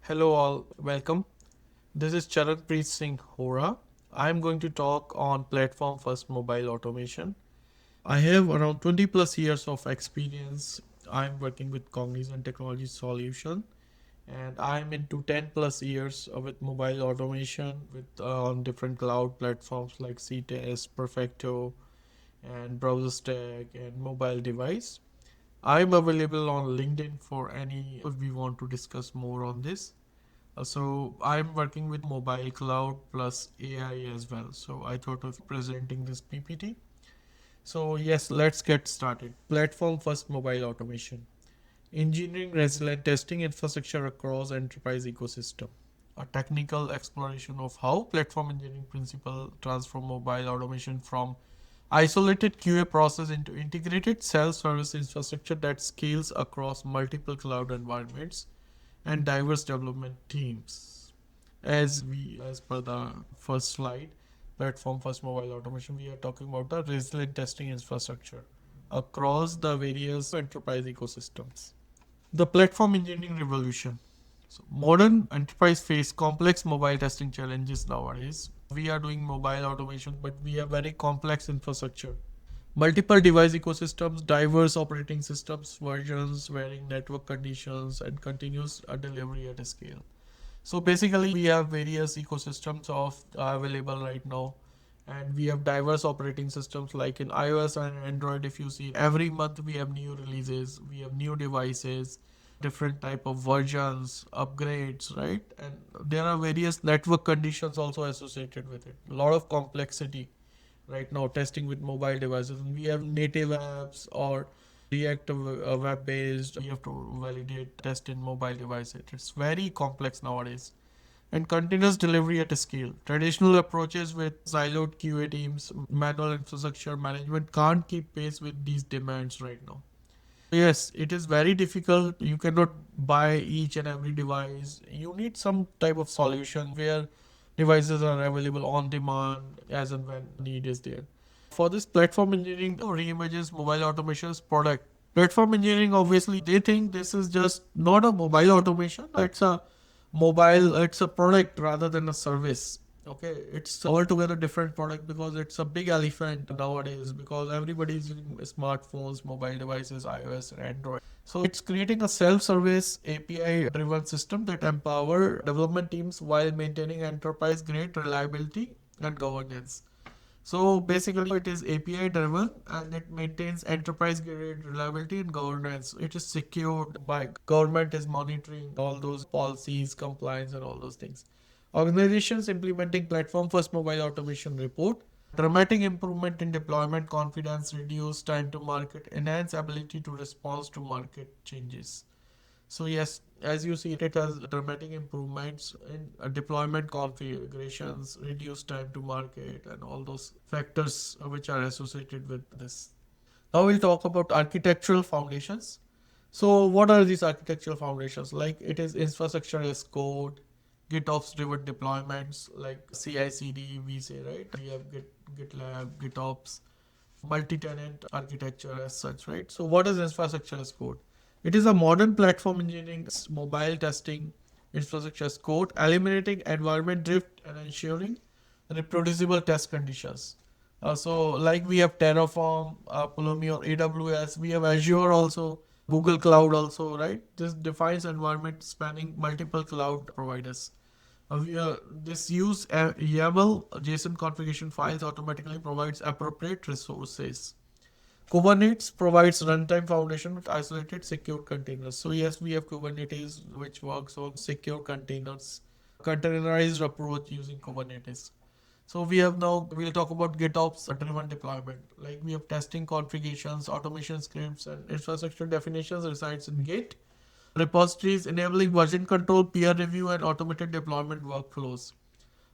Hello all, welcome. This is Charanpreet Singh Hora. I am going to talk on platform first mobile automation. I have around 20 plus years of experience. I am working with Cognizant Technology Solution and I am into 10 plus years with mobile automation with on different cloud platforms like CTS, Perfecto and Browser Stack and mobile device. I am available on LinkedIn for any if we want to discuss more on this. So I'm working with mobile cloud plus AI as well. So I thought of presenting this PPT. So yes, let's get started. Platform first mobile automation. Engineering resilient testing infrastructure across enterprise ecosystem. A technical exploration of how platform engineering principle transform mobile automation from isolated QA process into integrated self-service infrastructure that scales across multiple cloud environments and diverse development teams. As per the first slide, platform first mobile automation, we are talking about the resilient testing infrastructure across the various enterprise ecosystems. The platform engineering revolution. So modern enterprise face complex mobile testing challenges nowadays. We are doing mobile automation, but we have very complex infrastructure. Multiple device ecosystems, diverse operating systems, versions, varying network conditions, and continuous delivery at a scale. So basically, we have various ecosystems of available right now, and we have diverse operating systems like in iOS and Android. If you see, every month we have new releases, we have new devices, different type of versions, upgrades, right? And there are various network conditions also associated with it. A lot of complexity right now testing with mobile devices, and we have native apps or react web based. You have to validate test in mobile devices. It's very complex nowadays. And continuous delivery at a scale. Traditional approaches with siloed QA teams, manual infrastructure management can't keep pace with these demands right now. Yes, it is very difficult. You cannot buy each and every device. You need some type of solution where devices are available on demand as and when need is there. For this platform engineering reimagines mobile automation's product. Platform engineering, obviously, they think this is just not a mobile automation. It's a product rather than a service. Okay, it's altogether different product because it's a big elephant nowadays because everybody is using smartphones, mobile devices, iOS and Android. So it's creating a self-service API driven system that empower development teams while maintaining enterprise grade reliability and governance. So basically, it is API driven and it maintains enterprise grade reliability and governance. It is secured by government is monitoring all those policies, compliance, and all those things. Organizations implementing platform first mobile automation report dramatic improvement in deployment confidence, reduced time to market, enhanced ability to respond to market changes. So yes, as you see, it has dramatic improvements in deployment configurations, reduced time to market, and all those factors which are associated with this. Now we'll talk about architectural foundations. So what are these architectural foundations? Like it is infrastructure as code, GitOps driven deployments like CI/CD. We say right. We have GitLab, GitOps, multi-tenant architecture as such, right? So what is infrastructure as code? It is a modern platform engineering, mobile testing, infrastructure as code, eliminating environment drift and ensuring reproducible test conditions. So like we have Terraform, Pulumi or AWS, we have Azure also, Google Cloud also, right? This defines environment spanning multiple cloud providers. This use YAML JSON configuration files automatically provides appropriate resources. Kubernetes provides runtime foundation with isolated secure containers. So yes, we have Kubernetes which works on secure containers, containerized approach using Kubernetes. So we'll talk about GitOps driven deployment. Like we have testing configurations, automation scripts, and infrastructure definitions resides in Git. Repositories enabling version control, peer review, and automated deployment workflows.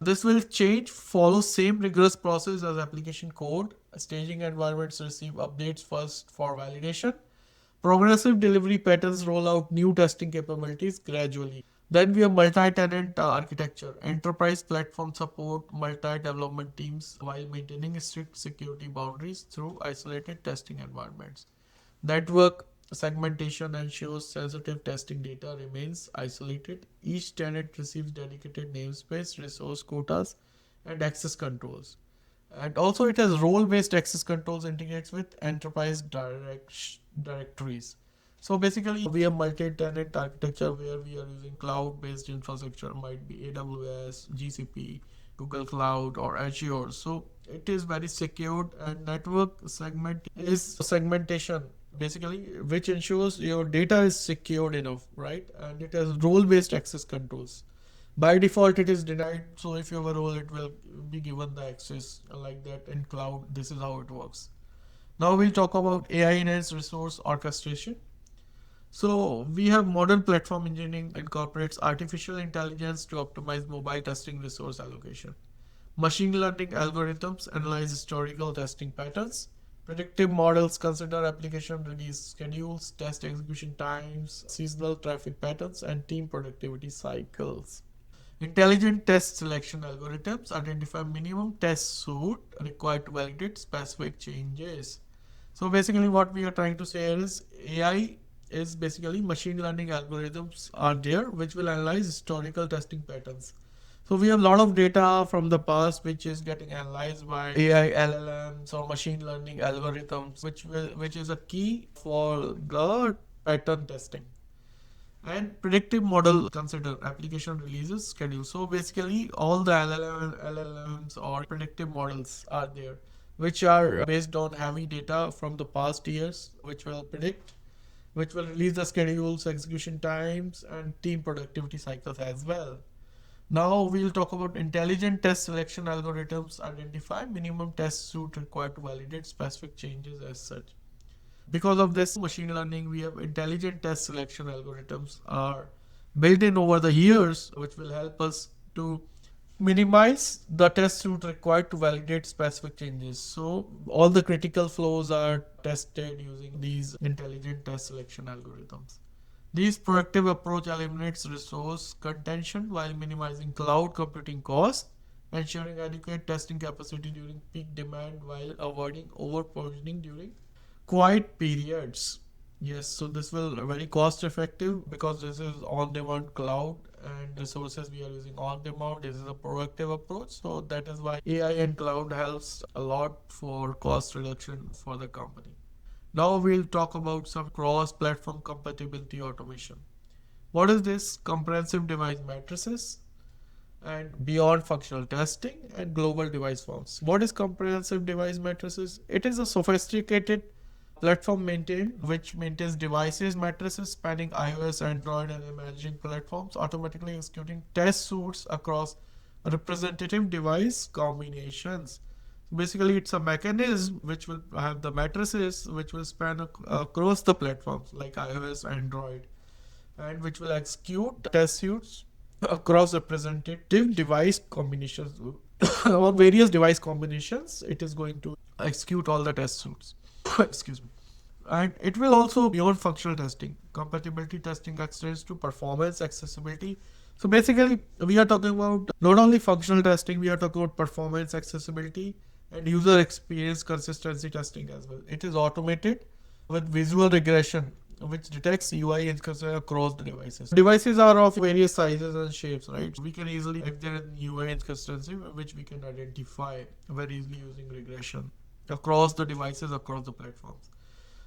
This will change, follow same rigorous process as application code. Staging environments receive updates first for validation. Progressive delivery patterns roll out new testing capabilities gradually. Then we have multi-tenant architecture. Enterprise platform support multi-development teams while maintaining strict security boundaries through isolated testing environments. Network segmentation ensures sensitive testing data remains isolated. Each tenant receives dedicated namespace, resource quotas, and access controls. And also it has role-based access controls integrates with enterprise directories. So basically we have multi-tenant architecture where we are using cloud-based infrastructure, might be AWS, GCP, Google Cloud or Azure. So it is very secured, and network segment is segmentation basically which ensures your data is secured enough, right? And it has role-based access controls. By default it is denied, so if you have a role it will be given the access like that. In cloud this is how it works. Now we'll talk about AI enhanced resource orchestration. So we have modern platform engineering incorporates artificial intelligence to optimize mobile testing resource allocation. Machine learning algorithms analyze historical testing patterns. Predictive models consider application release schedules, test execution times, seasonal traffic patterns, and team productivity cycles. Intelligent test selection algorithms identify minimum test suite required to validate specific changes. So basically what we are trying to say here is AI is basically machine learning algorithms are there which will analyze historical testing patterns. So we have a lot of data from the past which is getting analyzed by AI LLMs or machine learning algorithms, which is a key for the pattern testing. And predictive model consider application releases schedule. So basically all the LLMs or predictive models are there which are based on heavy data from the past years, which will predict, which will release the schedules, execution times, and team productivity cycles as well. Now we'll talk about intelligent test selection algorithms identify minimum test suite required to validate specific changes as such. Because of this machine learning, we have intelligent test selection algorithms are built in over the years, which will help us to minimize the test suite required to validate specific changes. So all the critical flows are tested using these intelligent test selection algorithms. This proactive approach eliminates resource contention while minimizing cloud computing costs, ensuring adequate testing capacity during peak demand while avoiding over provisioning during quiet periods. Yes, so this will very cost effective because this is on demand cloud and resources we are using on demand. This is a proactive approach. So that is why AI and cloud helps a lot for cost reduction for the company. Now we'll talk about some cross platform compatibility automation. What is this? Comprehensive device matrices and beyond functional testing and global device forms. What is comprehensive device matrices? It is a sophisticated platform which maintains devices matrices spanning iOS, Android, and emerging platforms, automatically executing test suites across representative device combinations. Basically, it's a mechanism which will have the matrices which will span across the platforms like iOS, Android, and which will execute test suites across representative device combinations or various device combinations. It is going to execute all the test suites. Excuse me. And it will also beyond functional testing. Compatibility testing extends to performance accessibility. So basically, we are talking about not only functional testing, we are talking about performance accessibility and user experience consistency testing as well. It is automated with visual regression, which detects UI inconsistency across the devices. Devices are of various sizes and shapes, right? We can easily, if there is UI inconsistency, which we can identify very easily using regression across the devices, across the platforms.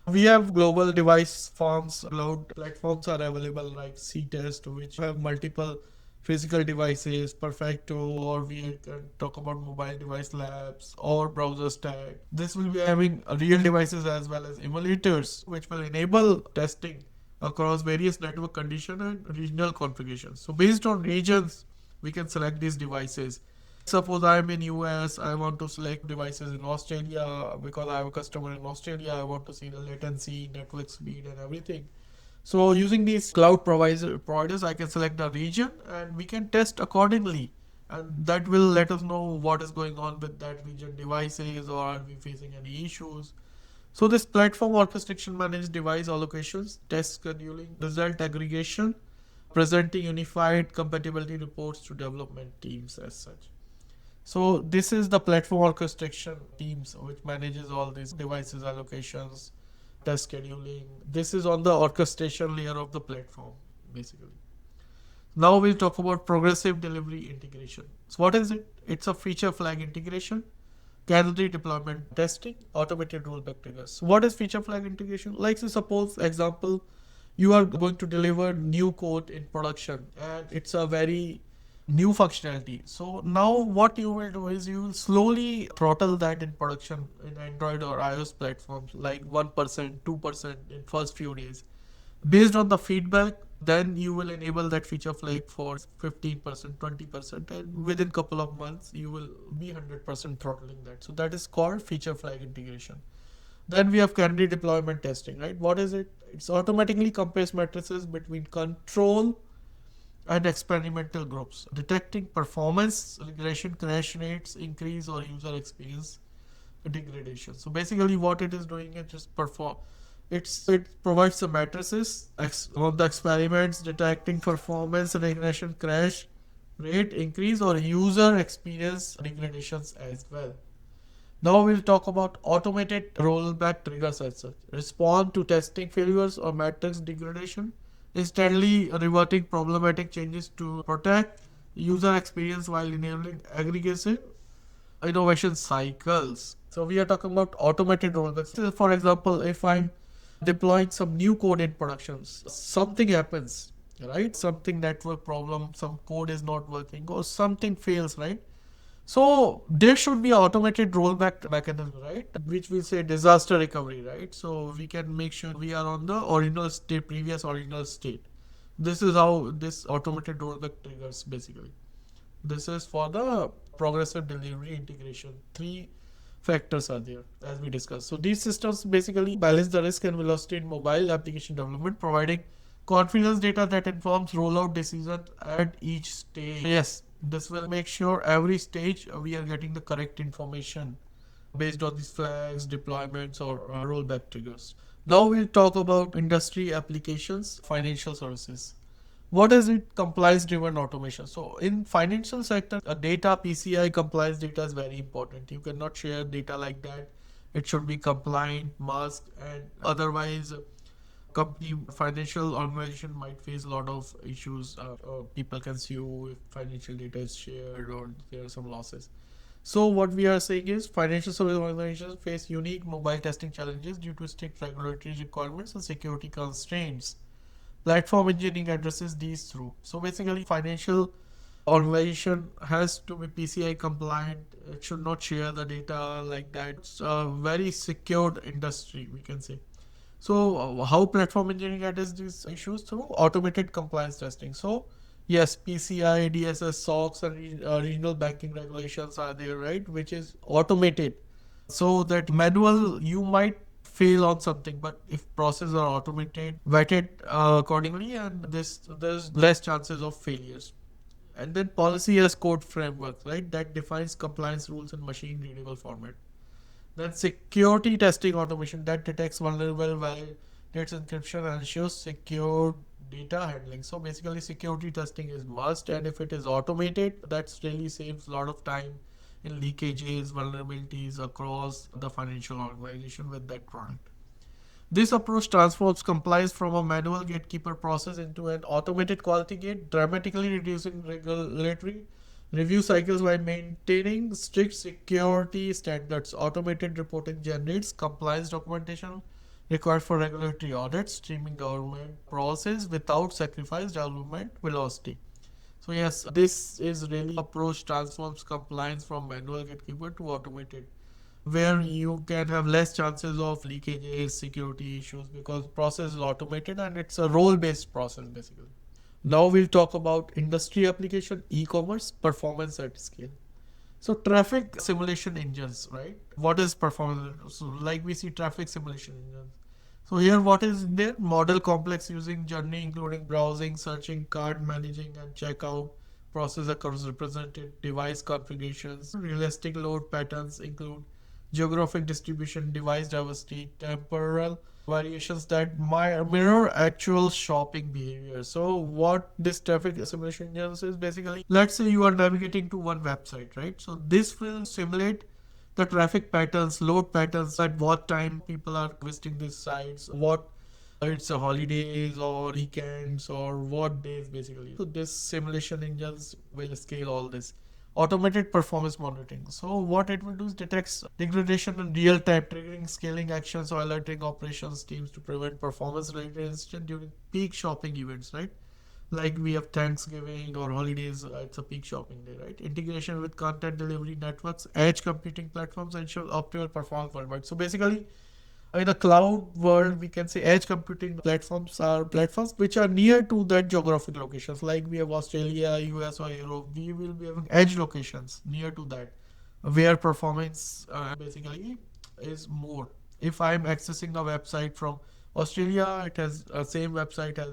We have global device forms. Cloud platforms are available like C-Test, which have multiple physical devices, Perfecto, or we can talk about mobile device labs or browser stack. This will be having real devices as well as emulators, which will enable testing across various network condition and regional configurations. So based on regions, we can select these devices. Suppose I'm in US, I want to select devices in Australia because I have a customer in Australia. I want to see the latency, network speed, and everything. So using these cloud providers, I can select the region and we can test accordingly. And that will let us know what is going on with that region devices or are we facing any issues. So this platform orchestration manages device allocations, test scheduling, result aggregation, presenting unified compatibility reports to development teams as such. So this is the platform orchestration teams which manages all these devices allocations test scheduling. This is on the orchestration layer of the platform, basically. Now we'll talk about progressive delivery integration. So what is it? It's a feature flag integration, canary deployment testing, automated rollback triggers. What is feature flag integration? Like say suppose example, you are going to deliver new code in production and it's a very new functionality. So now what you will do is you will slowly throttle that in production in Android or iOS platforms like 1%, 2% in first few days. Based on the feedback, then you will enable that feature flag for 15%, 20%, and within couple of months you will be 100% throttling that. So that is called feature flag integration. Then we have canary deployment testing, right? What is it? It's automatically compares matrices between control and experimental groups, detecting performance regression, crash rates, increase or user experience degradation. So basically what it is doing is just perform. It provides the matrices on the experiments detecting performance regression, crash rate increase or user experience degradations as well. Now we'll talk about automated rollback triggers as such. Respond to testing failures or matrix degradation, instantly reverting problematic changes to protect user experience while enabling aggregation innovation cycles. So we are talking about automated rollbacks. So for example, if I'm deploying some new code in productions, something happens, right? Something network problem, some code is not working or something fails, right? So there should be automated rollback mechanism, right? Which we say disaster recovery, right? So we can make sure we are on the original state, previous original state. This is how this automated rollback triggers basically. This is for the progressive delivery integration. Three factors are there as we discussed. So these systems basically balance the risk and velocity in mobile application development, providing confidence data that informs rollout decisions at each stage. Yes, this will make sure every stage we are getting the correct information based on these flags, deployments, or rollback triggers. Now we'll talk about industry applications, financial services. What is it? Compliance driven automation. So in financial sector, a data PCI compliance data is very important. You cannot share data like that. It should be compliant, masked, and otherwise company financial organization might face a lot of issues. People can sue if financial data is shared or there are some losses. So what we are saying is financial service organizations face unique mobile testing challenges due to strict regulatory requirements and security constraints. Platform engineering addresses these through. So basically, financial organization has to be PCI compliant. It should not share the data like that. It's a very secured industry, we can say. So how platform engineering addresses these issues through automated compliance testing. So yes, PCI, DSS, SOX, and regional banking regulations are there, right? Which is automated. So that manual you might fail on something, but if processes are automated, vetted accordingly, and this there's less chances of failures. And then policy as code framework, right? That defines compliance rules in machine readable format. Then security testing automation that detects vulnerable validates encryption and ensures secure data handling. So basically security testing is must, and if it is automated, that really saves a lot of time in leakages, vulnerabilities across the financial organization with that product. This approach transforms compliance from a manual gatekeeper process into an automated quality gate, dramatically reducing regulatory review cycles while maintaining strict security standards. Automated reporting generates compliance documentation required for regulatory audits, streaming government process without sacrifice development velocity. So yes, this is really approach transforms compliance from manual gatekeeper to automated, where you can have less chances of leakages, security issues because process is automated and it's a role-based process basically. Now we'll talk about industry application, e-commerce, performance at scale. So traffic simulation engines, right? What is performance? So like we see traffic simulation engines. So here what is there? Model complex using journey including browsing, searching, cart managing and checkout. Process across represented device configurations. Realistic load patterns include geographic distribution, device diversity, temporal variations that mirror actual shopping behavior. So what this traffic simulation engine is basically, let's say you are navigating to one website, right? So this will simulate the traffic patterns, load patterns, at what time people are visiting these sites, what it's a holidays or weekends or what days basically. So this simulation engines will scale all this. Automated performance monitoring. So what it will do is detects degradation in real time, triggering scaling actions or alerting operations teams to prevent performance related incidents during peak shopping events, right? Like we have Thanksgiving or holidays, it's a peak shopping day, right? Integration with content delivery networks, edge computing platforms ensure optimal performance worldwide. So basically, in a cloud world, we can say edge computing platforms are platforms which are near to that geographic locations. Like we have Australia, US, or Europe. We will be having edge locations near to that, where performance basically is more. If I'm accessing a website from Australia, it has same website has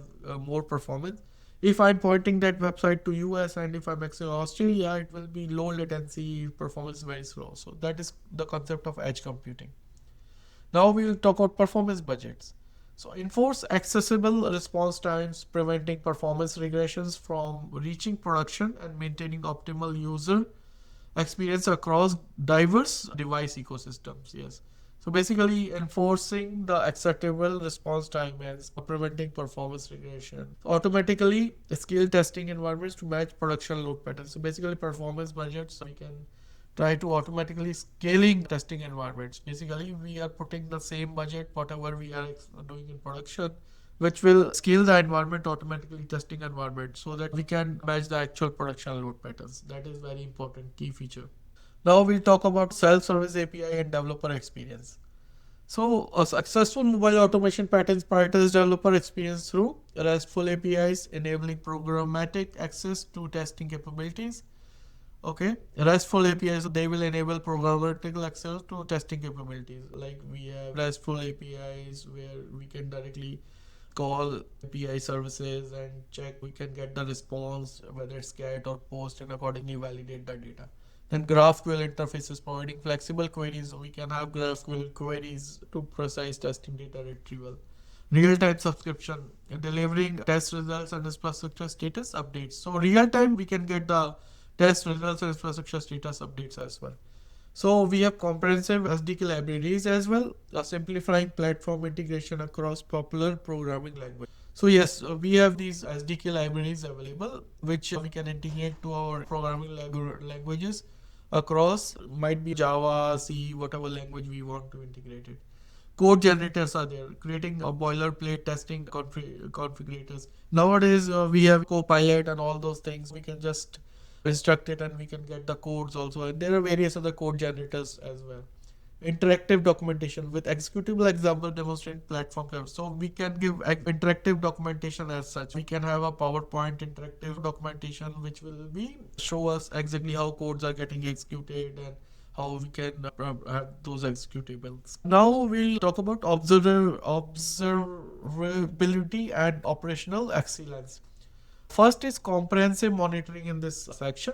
more performance. If I'm pointing that website to US and if I'm accessing Australia, it will be low latency, performance very slow. So that is the concept of edge computing. Now we will talk about performance budgets. So enforce accessible response times, preventing performance regressions from reaching production and maintaining optimal user experience across diverse device ecosystems. Yes. So basically enforcing the acceptable response time and preventing performance regression. Automatically scale testing environments to match production load patterns. So basically performance budgets we can try to automatically scaling testing environments. Basically, we are putting the same budget, whatever we are doing in production, which will scale the environment automatically testing environment so that we can match the actual production load patterns. That is very important key feature. Now we'll talk about self-service API and developer experience. So a successful mobile automation patterns prioritizes developer experience through RESTful APIs, enabling programmatic access to testing capabilities. Okay, RESTful APIs, they will enable programmable access to testing capabilities. Like we have RESTful APIs where we can directly call API services and check, we can get the response, whether it's GET or POST, and accordingly validate the data. Then GraphQL interfaces providing flexible queries. We can have GraphQL queries to precise testing data retrieval. Real-time subscription, delivering test results and infrastructure status updates. So real-time, we can get the test results and infrastructure status updates as well. So we have comprehensive SDK libraries as well, simplifying platform integration across popular programming language. So yes, we have these SDK libraries available, which we can integrate to our programming languages across, might be Java, C, whatever language we want to integrate it. Code generators are there, creating a boilerplate testing configurators. Nowadays, we have Copilot and all those things. We can just instruct it and we can get the codes also. And there are various other code generators as well. Interactive documentation with executable example demonstrating platform coverage. So we can give interactive documentation as such. We can have a PowerPoint interactive documentation which will be show us exactly how codes are getting executed and how we can have those executables. Now we'll talk about observability and operational excellence. First is comprehensive monitoring in this section.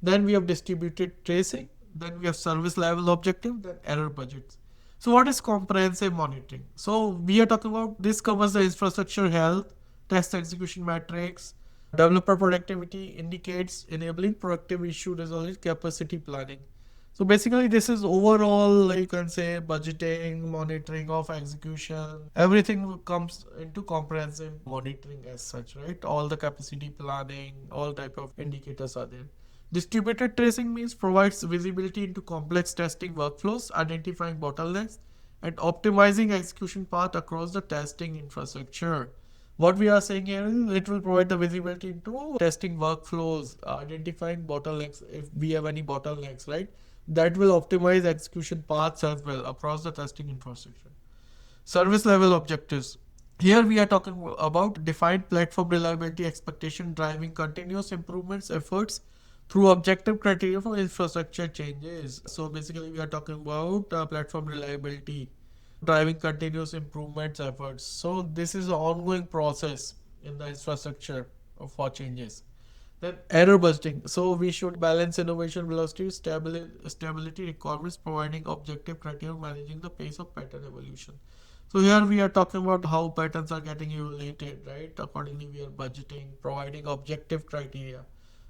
Then we have distributed tracing. Then we have service level objective, then error budgets. So what is comprehensive monitoring? So we are talking about, this covers the infrastructure health, test execution metrics, developer productivity, indicates enabling productive issue resolution, capacity planning. So basically this is overall, you can say, budgeting, monitoring of execution, everything comes into comprehensive monitoring as such, right? All the capacity planning, all type of indicators are there. Distributed tracing means provides visibility into complex testing workflows, identifying bottlenecks, and optimizing execution path across the testing infrastructure. What we are saying here is it will provide the visibility into testing workflows, identifying bottlenecks if we have any bottlenecks, right? That will optimize execution paths as well across the testing infrastructure. Service level objectives. Here we are talking about defined platform reliability expectation driving continuous improvements efforts through objective criteria for infrastructure changes. So basically we are talking about platform reliability driving continuous improvements efforts. So this is an ongoing process in the infrastructure for changes. Then error busting. So we should balance innovation velocity, stability requirements, providing objective criteria, managing the pace of pattern evolution. So here we are talking about how patterns are getting evaluated, right? Accordingly, we are budgeting, providing objective criteria.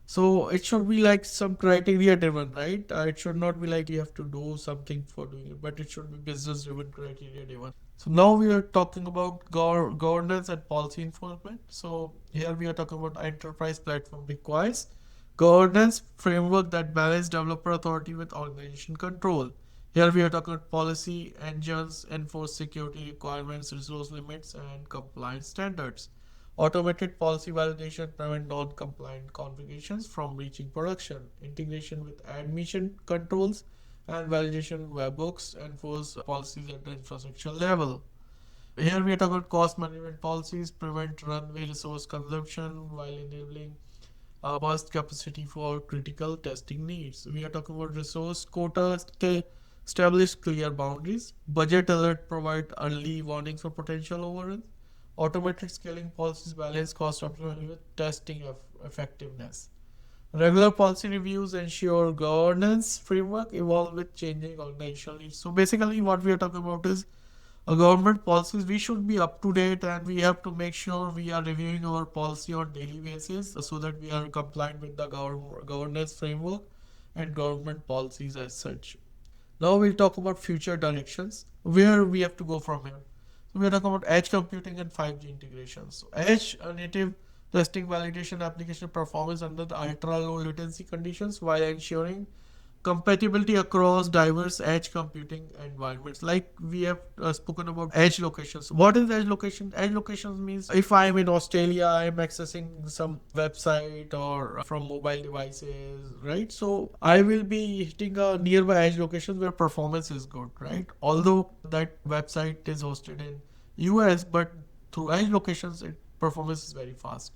So it should be like some criteria driven, right? It should not be like you have to do something for doing it, but it should be business driven, criteria driven. So now we are talking about governance and policy enforcement. So here we are talking about enterprise platform requires governance framework that balance developer authority with organization control. Here we are talking about policy engines, enforce security requirements, resource limits, and compliance standards. Automated policy validation prevent non-compliant configurations from reaching production. Integration with admission controls and validation webhooks enforce policies at the infrastructure level. Here we are talking about cost management policies, prevent runway resource consumption while enabling burst capacity for critical testing needs. We are talking about resource quotas, establish clear boundaries, budget alert provide early warnings for potential overruns, automated scaling policies balance cost optimally with testing effectiveness. Regular policy reviews ensure governance framework evolve with changing organizational needs. So basically, what we are talking about is government policies. We should be up to date, and we have to make sure we are reviewing our policy on daily basis so that we are compliant with the governance framework and government policies as such. Now we'll talk about future directions, where we have to go from here. So we are talking about edge computing and 5G integration. So edge native testing validation application performance under the ultra low latency conditions while ensuring compatibility across diverse edge computing environments. Like we have spoken about edge locations. What is edge location? Edge locations means if I'm in Australia, I'm accessing some website or from mobile devices, right? So I will be hitting a nearby edge locations where performance is good, right? Although that website is hosted in US, but through edge locations, performance is very fast.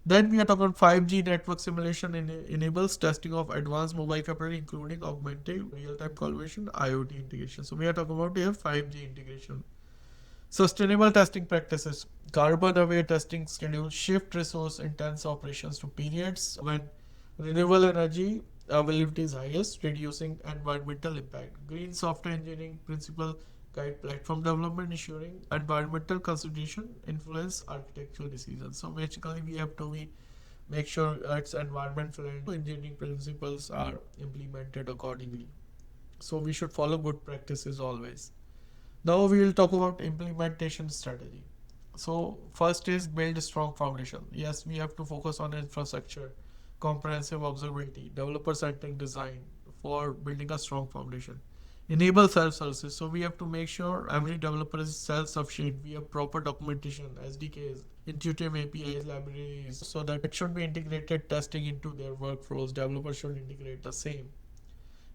Then we are talking about 5G network simulation enables testing of advanced mobile capability, including augmented real-time collaboration, IoT integration. So we are talking about here 5G integration. Sustainable testing practices. Carbon-aware testing schedule shift resource-intense operations to periods when renewable energy availability is highest, reducing environmental impact. Green software engineering principle guide platform development, ensuring environmental consideration influence architectural decisions. So basically, we have to make sure its environment friendly engineering principles are implemented accordingly. So we should follow good practices always. Now we will talk about implementation strategy. So first is build a strong foundation. Yes, we have to focus on infrastructure, comprehensive observability, developer-centric design for building a strong foundation. Enable self-services. So we have to make sure every developer is self-sufficient. We have proper documentation, SDKs, intuitive APIs, libraries, so that it should be integrated testing into their workflows. Developers should integrate the same.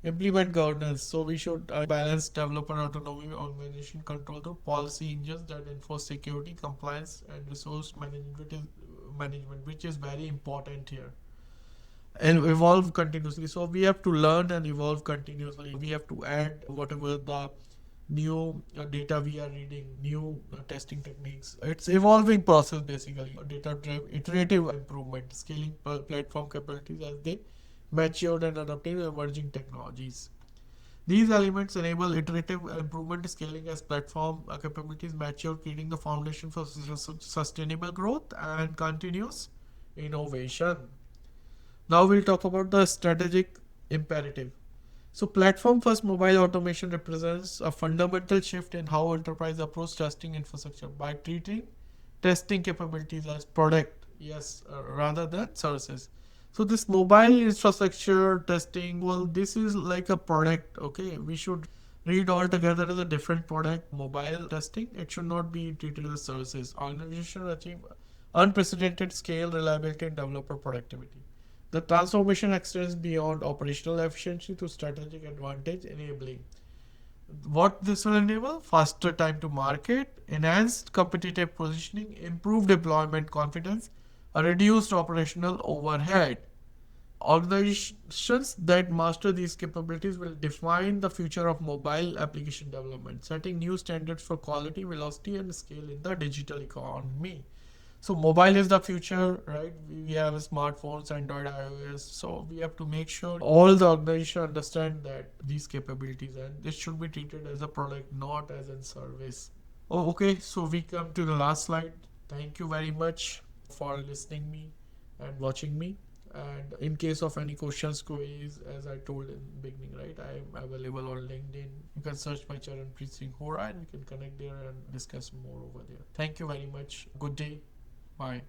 Implement governance. So we should balance developer autonomy, organization control through policy engines that enforce security, compliance, and resource management, which is very important here. And evolve continuously. So we have to learn and evolve continuously. We have to add whatever the new data we are reading, new testing techniques. It's evolving process basically. Data driven iterative improvement, scaling platform capabilities as they mature and adapting emerging technologies. These elements enable iterative improvement scaling as platform capabilities mature, creating the foundation for sustainable growth and continuous innovation. Now we'll talk about the strategic imperative. So platform first mobile automation represents a fundamental shift in how enterprise approach testing infrastructure by treating testing capabilities as product, yes, rather than services. So this mobile infrastructure testing, well, this is like a product, okay? We should read all together as a different product. Mobile testing, it should not be treated as services. Organization achieve unprecedented scale, reliability, and developer productivity. The transformation extends beyond operational efficiency to strategic advantage, enabling what this will enable: faster time to market, enhanced competitive positioning, improved deployment confidence, a reduced operational overhead. Organizations that master these capabilities will define the future of mobile application development, setting new standards for quality, velocity, and scale in the digital economy. So mobile is the future, right? We have smartphones, Android, iOS. So we have to make sure all the organization understand that these capabilities, and this should be treated as a product, not as a service. Oh, okay. So we come to the last slide. Thank you very much for listening me and watching me. And in case of any questions, queries, as I told in the beginning, right, I am available on LinkedIn. You can search by Charanpreet Singh Hora and we can connect there and discuss more over there. Thank you very much. Good day. Bye.